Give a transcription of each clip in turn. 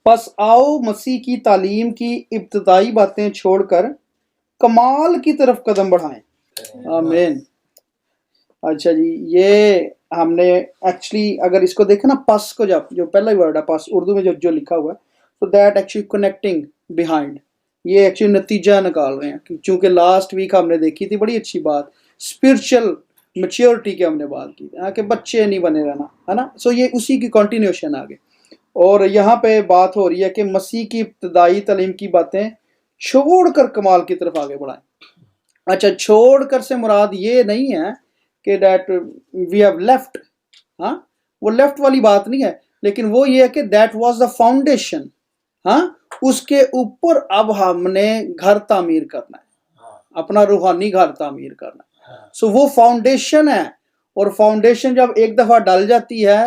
پس آؤ مسیح کی تعلیم کی ابتدائی باتیں چھوڑ کر کمال کی طرف قدم بڑھائیں۔ آمین۔ اچھا جی، یہ ہم نے ایکچولی اگر اس کو دیکھیں نا، پس کو جو پہلا ہی ورڈ ہے پس، اردو میں جو لکھا ہوا ہے، تو دیٹ ایکچولی کنیکٹنگ بیہائنڈ، یہ ایکچولی نتیجہ نکال رہے ہیں، چونکہ لاسٹ ویک ہم نے دیکھی تھی بڑی اچھی بات، اسپرچل میچیورٹی کی ہم نے بات کی کہ بچے نہیں بنے رہنا، ہے نا۔ سو یہ اسی کی کنٹینیوشن آگے، اور یہاں پہ بات ہو رہی ہے کہ مسیح کی ابتدائی تعلیم کی باتیں چھوڑ کر کمال کی طرف آگے بڑھائیں۔ اچھا، چھوڑ کر سے مراد یہ نہیں ہے کہ دیٹ وی ہیو لیفٹ، ہاں، وہ لیفٹ والی بات نہیں ہے، لیکن وہ یہ ہے کہ دیٹ واز دا فاؤنڈیشن، ہاں، اس کے اوپر اب ہم نے گھر تعمیر کرنا ہے، اپنا روحانی گھر تعمیر کرنا ہے۔ سو وہ فاؤنڈیشن ہے، اور فاؤنڈیشن جب ایک دفعہ ڈل جاتی ہے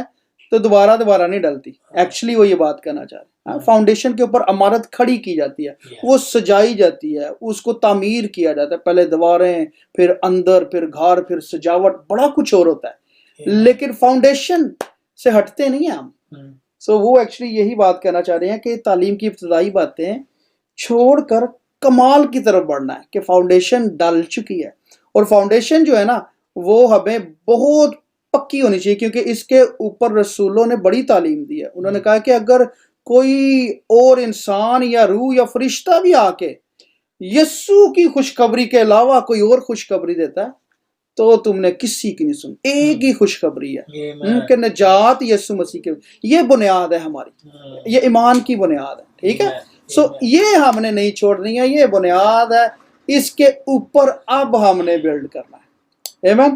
تو دوبارہ نہیں ڈلتی۔ ایکچولی وہ یہ بات کہنا چاہ رہے ہیں، فاؤنڈیشن کے اوپر عمارت کھڑی کی جاتی ہے، وہ سجائی جاتی ہے، اس کو تعمیر کیا جاتا ہے، پہلے دیواریں، پھر اندر، پھر گھر، پھر سجاوٹ، بڑا کچھ اور ہوتا ہے، لیکن فاؤنڈیشن سے ہٹتے نہیں ہیں ہم۔ سو وہ ایکچولی یہی بات کہنا چاہ رہے ہیں کہ تعلیم کی ابتدائی باتیں چھوڑ کر کمال کی طرف بڑھنا ہے، کہ فاؤنڈیشن ڈل چکی ہے، اور فاؤنڈیشن جو ہے نا وہ ہمیں بہت پکی ہونی چاہیے، کیونکہ اس کے اوپر رسولوں نے بڑی تعلیم دی ہے۔ انہوں نے کہا کہ اگر کوئی اور انسان یا روح یا فرشتہ بھی آ کے یسوع کی خوشخبری کے علاوہ کوئی اور خوشخبری دیتا ہے تو تم نے کسی کی نہیں سنی۔ ایک ہی خوشخبری ہے کہ نجات یسوع مسیح کے، یہ بنیاد ہے ہماری، یہ ایمان کی بنیاد ہے، ٹھیک ہے۔ سو یہ ہم نے نہیں چھوڑنی ہے، یہ بنیاد ہے، اس کے اوپر اب ہم نے بلڈ کرنا ہے۔ آمین۔